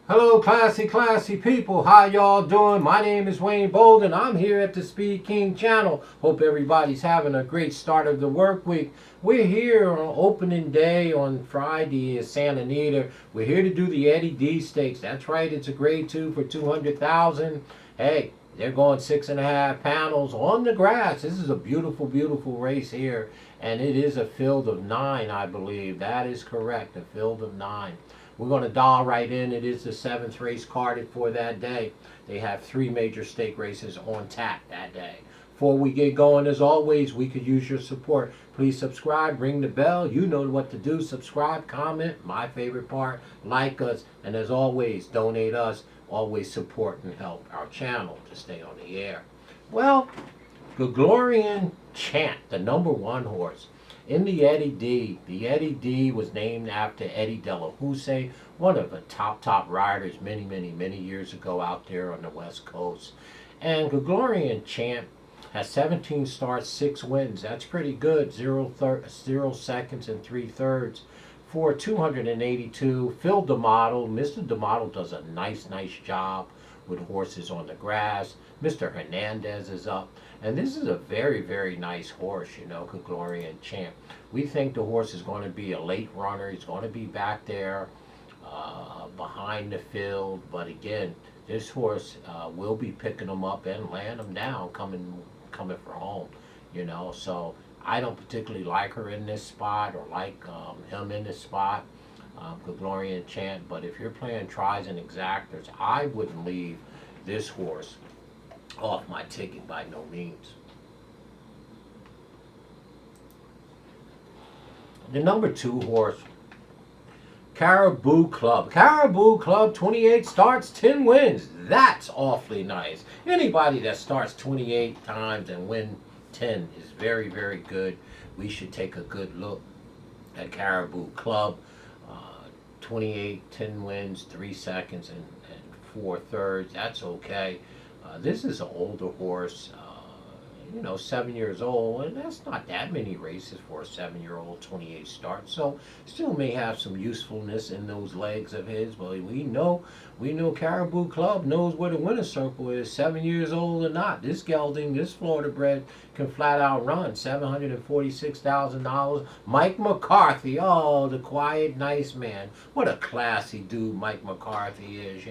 Hello, classy people. How y'all doing? My name is Wayne Bolden. I'm here at the Speed King channel. Hope everybody's having a great start of the work week. We're here on opening day on Friday at Santa Anita. We're here to do the Eddie D Stakes. That's right. It's a grade 2 for 200,000. Hey, they're going 6.5 panels on the grass. This is a beautiful, beautiful race here. And it is a field of 9, I believe. That is correct. A field of 9. We're going to dial right in. It is the 7th race carded for that day. They have 3 major stake races on tap that day. Before we get going, as always, we could use your support. Please subscribe, ring the bell. You know what to do. Subscribe, comment, my favorite part, like us, and as always, donate us. Always support and help our channel to stay on the air. Well, Gryphon Chant, the #1 horse in the Eddie D. The Eddie D was named after Eddie Delahousse, one of the top riders many years ago out there on the West Coast. And Gryphon Chant has 17 starts, 6 wins. That's pretty good. 0 seconds and 3/3 for 282. Phil D'Amato, Mr. D'Amato does a nice job with horses on the grass. Mr. Hernandez is up. And this is a very nice horse, Gryphon Chant. We think the horse is going to be a late runner. He's going to be back there behind the field. But again, this horse will be picking him up and laying him down coming for home, So I don't particularly like her in this spot or like him in this spot, Gryphon Chant. But if you're playing tries and exactors, I wouldn't leave this horse off my ticket by no means. The #2 horse, Caribou Club. Caribou Club, 28 starts, 10 wins. That's awfully nice. Anybody that starts 28 times and win 10 is very good. We should take a good look at Caribou Club. 28, 10 wins, 3 seconds and 4/3. That's okay. This is an older horse, 7 years old, and that's not that many races for a 7-year-old, 28 starts. So still may have some usefulness in those legs of his, but we know Caribou Club knows where the winner's circle is, 7 years old or not. This gelding, this Florida bred, can flat out run. $746,000. Mike McCarthy, oh, the quiet, nice man. What a classy dude Mike McCarthy is,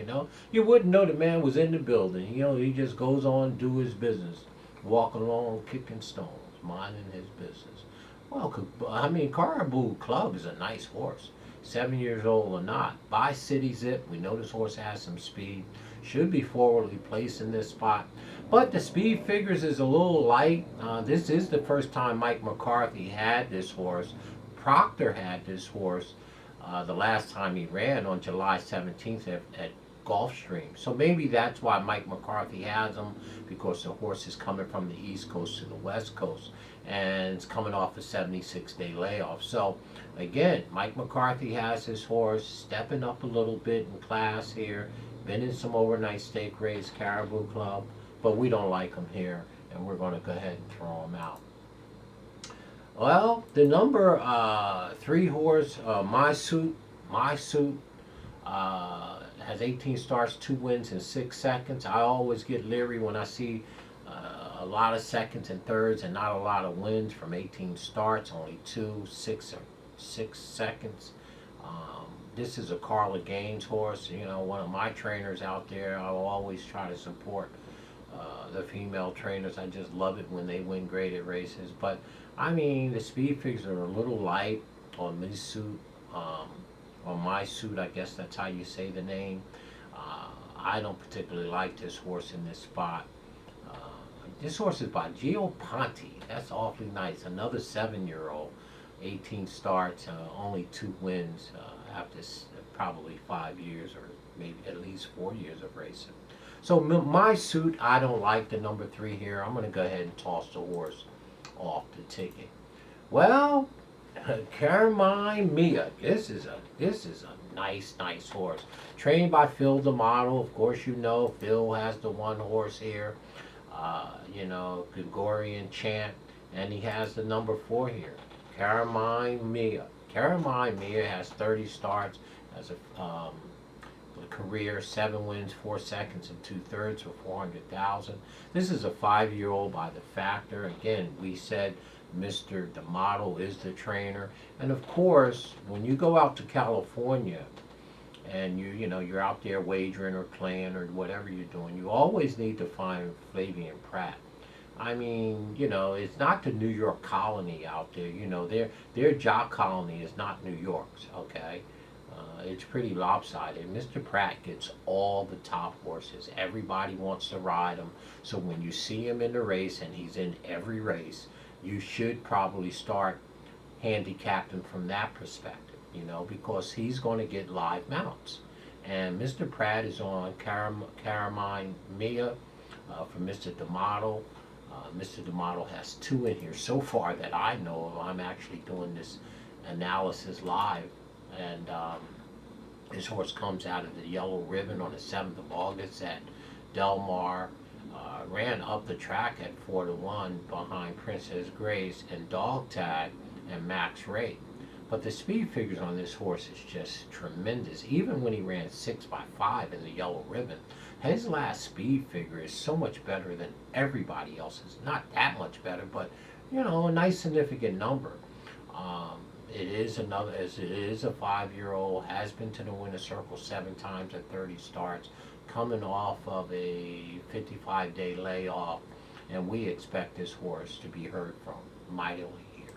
You wouldn't know the man was in the building. He just goes on, do his business. Walking along, kicking stones, minding his business. Well, Caribou Club is a nice horse. 7 years old or not. By City Zip, we know this horse has some speed. Should be forwardly placed in this spot. But the speed figures is a little light. This is the first time Mike McCarthy had this horse. Proctor had this horse the last time he ran on July 17th at Gulfstream. So maybe that's why Mike McCarthy has him, because the horse is coming from the East Coast to the West Coast, and it's coming off a 76-day layoff. So again, Mike McCarthy has his horse stepping up a little bit in class here. Been in some overnight stake race, Caribou Club, but we don't like him here, and we're going to go ahead and throw him out. Well, the number 3 horse, My Suit, has 18 starts, 2 wins, and 6 seconds. I always get leery when I see a lot of seconds and thirds and not a lot of wins from 18 starts, only 6 seconds. This is a Carla Gaines horse. One of my trainers out there. I will always try to support the female trainers. I just love it when they win graded races. But the speed figures are a little light on this suit. On My Suit, I guess that's how you say the name. I don't particularly like this horse in this spot. This horse is by Gio Ponte. That's awfully nice. Another 7-year-old, 18 starts, only 2 wins after probably 5 years or maybe at least 4 years of racing. So My Suit, I don't like the number 3 here. I'm going to go ahead and toss the horse off the ticket. Well, Charmaine Mia. This is a nice horse. Trained by Phil D'Amato. Of course, Phil has the 1 horse here. Gryphon Chant, and he has the number 4 here, Charmaine Mia. Charmaine Mia has 30 starts, has a career, 7 wins, 4 seconds, and 2/3 for 400,000. This is a 5-year-old by the Factor. Again, we said Mr. The Model is the trainer, and of course, when you go out to California and you're out there wagering or playing or whatever you're doing, you always need to find Flavian Pratt. I mean, it's not the New York colony out there. Their jock colony is not New York's, okay? It's pretty lopsided. Mr. Pratt gets all the top horses. Everybody wants to ride him. So when you see him in the race, and he's in every race, you should probably start handicapping from that perspective, because he's going to get live mounts. And Mr. Pratt is on Carmine Mia for Mr. The Model. Mr. The Model has 2 in here so far that I know of. I'm actually doing this analysis live, and his horse comes out of the Yellow Ribbon on the 7th of August at Del Mar. Ran up the track at 4-1 behind Princess Grace and Dog Tag and Max Rate. But the speed figures on this horse is just tremendous. Even when he ran 6x5 in the Yellow Ribbon, his last speed figure is so much better than everybody else's. Not that much better, but a nice significant number. It is a 5-year-old, has been to the winner's circle 7 times at 30 starts, coming off of a 55-day layoff, and we expect this horse to be heard from mightily here.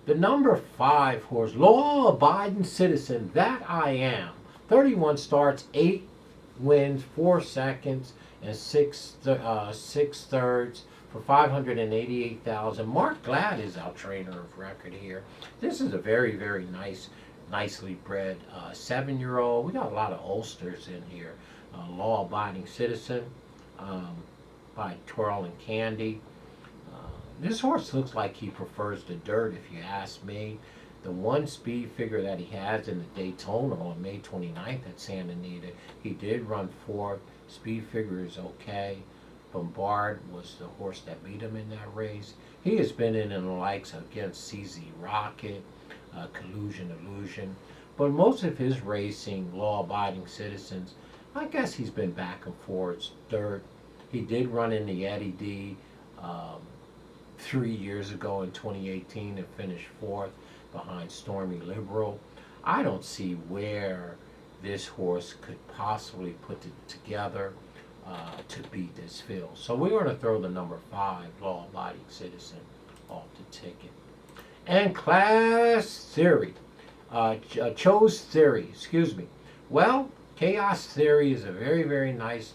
The number 5 horse, Law-Abiding Citizen, That I Am, 31 starts, 8 wins, 4 seconds, and 6/3 for 588,000. Mark Glad is our trainer of record here. This is a very, very nicely bred 7-year-old. We got a lot of Ulsters in here. Law-Abiding Citizen by Twirl and Candy. This horse looks like he prefers the dirt, if you ask me. The one speed figure that he has in the Daytona on May 29th at Santa Anita, he did run 4th. Speed figure is okay. Bombard was the horse that beat him in that race. He has been in the likes against CZ Rocket, Collusion Illusion, but most of his racing, Law-Abiding Citizens, I guess he's been back and forth, dirt. He did run in the Eddie D 3 years ago in 2018 and finished 4th behind Stormy Liberal. I don't see where this horse could possibly put it together to beat this field. So we're going to throw the number 5, Law-Abiding Citizen, off the ticket. And Class Theory, Chose Theory, excuse me. Well, Chaos Theory is a very, very nice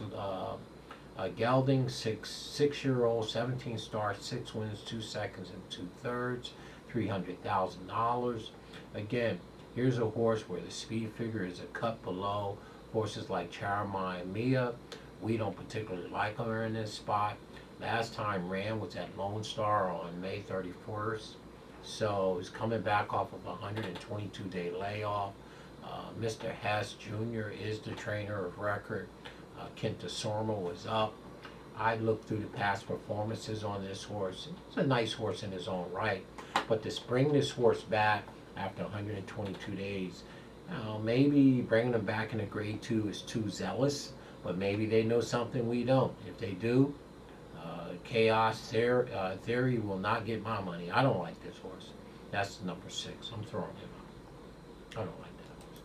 gelding, 6-year-old, 17 starts, 6 wins, 2 seconds, and 2/3, $300,000. Again, here's a horse where the speed figure is a cut below horses like Charmaine Mia. We don't particularly like her in this spot. Last time ran was at Lone Star on May 31st. So he's coming back off of a 122-day layoff. Mr. Hess Jr. is the trainer of record. Kenta Sormo was up. I looked through the past performances on this horse. It's a nice horse in his own right. But to bring this horse back after 122 days, maybe bringing him back in a grade 2 is too zealous. But maybe they know something we don't. If they do, Chaos Theory will not get my money. I don't like this horse. That's number 6. I'm throwing him out. I don't like that horse.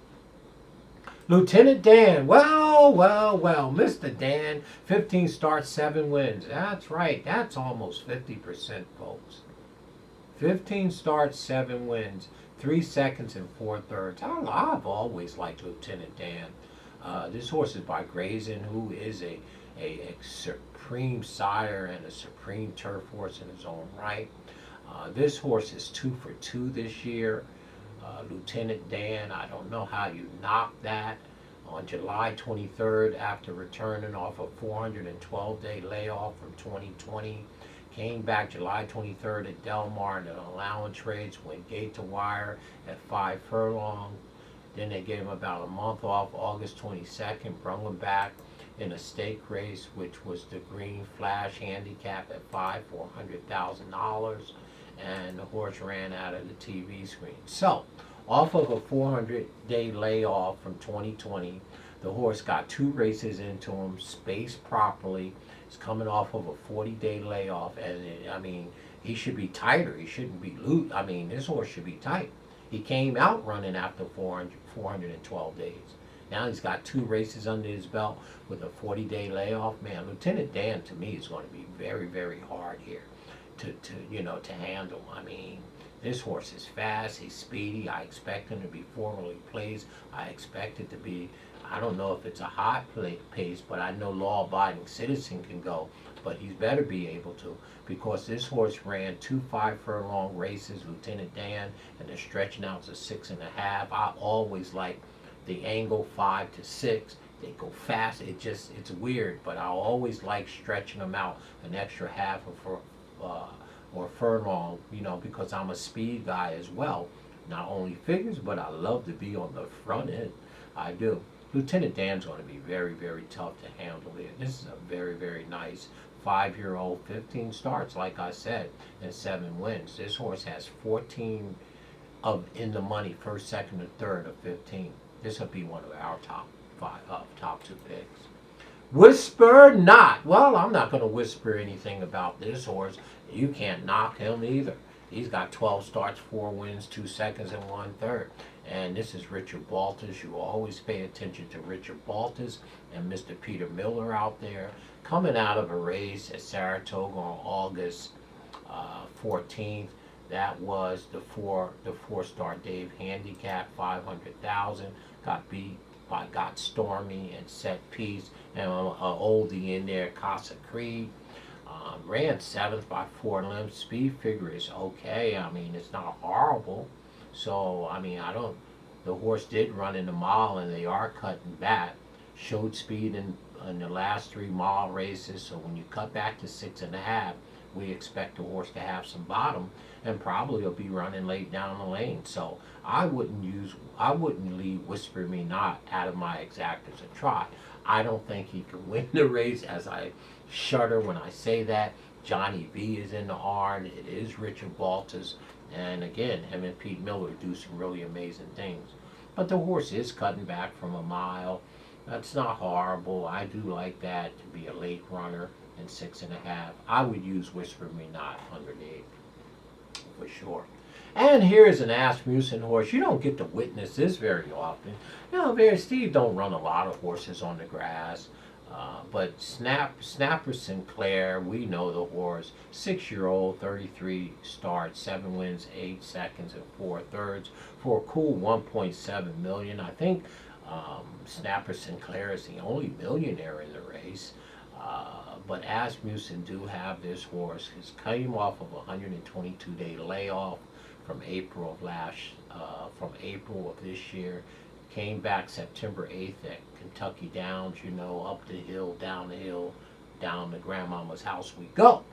Lieutenant Dan. Well, Mr. Dan, 15 starts, 7 wins. That's right. That's almost 50%, folks. 15 starts, 7 wins, 3 seconds, and 4/3. I've always liked Lieutenant Dan. This horse is by Grayson, who is a supreme sire and a supreme turf horse in his own right. This horse is 2 for 2 this year. Lieutenant Dan, I don't know how you knock that. On July 23rd, after returning off a 412-day layoff from 2020, came back July 23rd at Del Mar in an allowance trades, went gate to wire at 5 furlong. Then they gave him about a month off, August 22nd, brought him back in a stake race, which was the Green Flash Handicap at 5 for $100,000, and the horse ran out of the TV screen. So, off of a 400-day layoff from 2020, The horse got 2 races into him, spaced properly. He's coming off of a 40-day layoff, and I mean, he should be tighter. He shouldn't be loose. I mean, this horse should be tight. He came out running after 412 days. Now he's got 2 races under his belt with a 40-day layoff. Man, Lieutenant Dan to me is going to be very, very hard here to handle. I mean, this horse is fast. He's speedy. I expect him to be formally placed. I expect it to be, I don't know if it's a hot pace, but I know law-abiding citizen can go. But he's better be able to, because this horse ran 2 5-furlong races, Lieutenant Dan, and they're stretching out to 6.5. I always like the angle 5 to 6. They go fast. It's weird, but I always like stretching them out an extra half or furlong, because I'm a speed guy as well. Not only figures, but I love to be on the front end. I do. Lieutenant Dan's going to be very, very tough to handle here. This is a very, very nice 5-year-old, 15 starts, like I said, and 7 wins. This horse has 14 of in the money, first, second, and third of 15. This will be one of our top 2 picks. Whisper not. Well, I'm not going to whisper anything about this horse. You can't knock him either. He's got 12 starts, 4 wins, 2 seconds, and 1 third. And this is Richard Baltas. You always pay attention to Richard Baltas and Mr. Peter Miller out there, coming out of a race at Saratoga on August 14th. That was the 4-star Dave Handicap, 500,000. Got beat by Got Stormy and Set Piece, and an oldie in there, Casa Creed. Ran 7th by 4 lengths. Speed figure is okay. I mean, it's not horrible. So, I mean, the horse did run in the mile, and they are cutting back. Showed speed in the last 3 mile races. So when you cut back to 6.5, we expect the horse to have some bottom, and probably will be running late down the lane. So I wouldn't leave Whisper Me Not out of my exactas a trot. I don't think he can win the race, as I shudder when I say that. Johnny V is in the Arn. It is Richard Baltas. And again, him and Pete Miller do some really amazing things. But the horse is cutting back from a mile. That's not horrible. I do like that to be a late runner in 6.5. I would use Whisper Me Not underneath for sure. And here's an Asmussen horse. You don't get to witness this very often. Steve don't run a lot of horses on the grass. But Snapper Sinclair, we know the horse. 6-year-old, 33 starts, 7 wins, 8 seconds, and 4 thirds for a cool $1.7 million. I think Snapper Sinclair is the only millionaire in the race. But Asmussen do have this horse. He came off of a 122-day layoff from April of this year. Came back September 8th at Kentucky Downs, up the hill, down to Grandmama's house we go.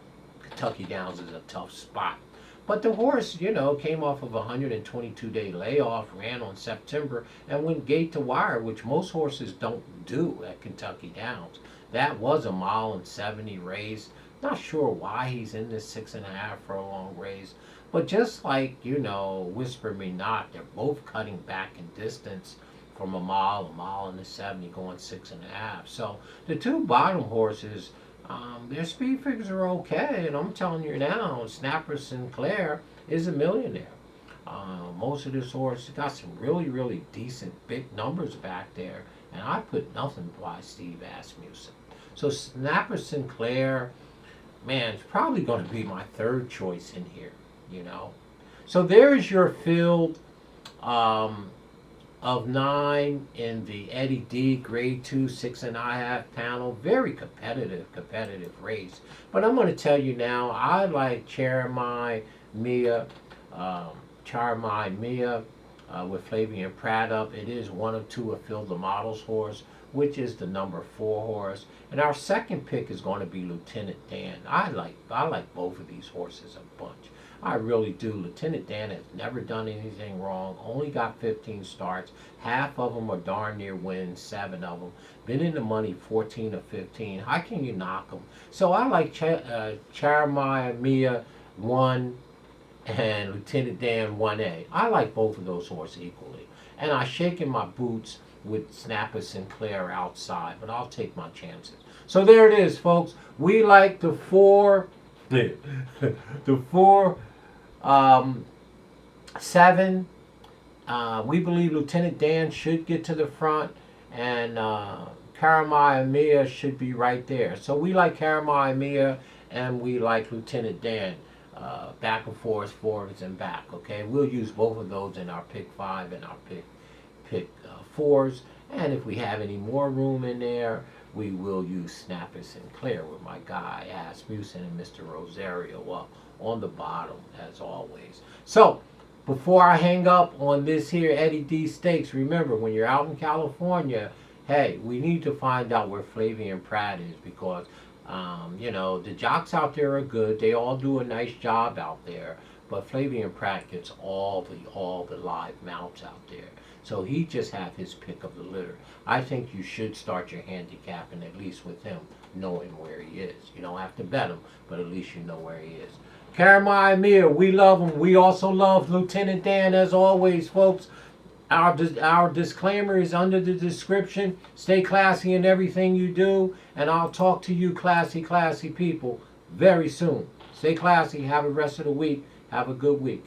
Kentucky Downs is a tough spot. But the horse, came off of a 122-day layoff, ran on September, and went gate to wire, which most horses don't do at Kentucky Downs. That was a 1.70 mile race. Not sure why he's in this 6.5 furlong race. But just like, Whisper Me Not, they're both cutting back in distance from a mile and a 70, going 6.5. So the 2 bottom horses, their speed figures are okay. And I'm telling you now, Snapper Sinclair is a millionaire. Most of this horse got some really, really decent big numbers back there. And I put nothing by Steve Asmussen. So Snapper Sinclair, man, it's probably going to be my 3rd choice in here. So there's your field of 9 in the Eddie D grade 2 6.5 panel. Very competitive race. But I'm going to tell you now, I like Charmaine Mia with Flavian Pratt up. It is one of 2 of Phil the Model's horse, which is the number 4 horse. And our second pick is going to be Lieutenant Dan. I like both of these horses a bunch. I really do. Lieutenant Dan has never done anything wrong. Only got 15 starts. Half of them are darn near wins, 7 of them. Been in the money 14 of 15. How can you knock them? So I like Charmaine Mia 1 and Lieutenant Dan 1A. I like both of those horses equally. And I shake in my boots with Snapper Sinclair outside, but I'll take my chances. So there it is, folks. We like the 4, the 4, 7. We believe Lieutenant Dan should get to the front, and Karamai and Mia should be right there. So we like Karamai and Mia, and we like Lieutenant Dan. Back and forth, forwards and back. Okay, we'll use both of those in our pick 5 and our pick 4s. And if we have any more room in there, we will use Snapper Sinclair with my guy Asmussen and Mr. Rosario on the bottom as always. So before I hang up on this here Eddie D Stakes, remember when you're out in California, hey, we need to find out where Flavian Pratt is, because you know, the jocks out there are good. They all do a nice job out there. But Flavian Pratt gets all the live mounts out there. So he just have his pick of the litter. I think you should start your handicapping at least with him, knowing where he is. You don't have to bet him, but at least you know where he is. Karamai Mir, we love him. We also love Lieutenant Dan as always, folks. Our disclaimer is under the description. Stay classy in everything you do, and I'll talk to you classy people very soon. Stay classy. Have a rest of the week. Have a good week.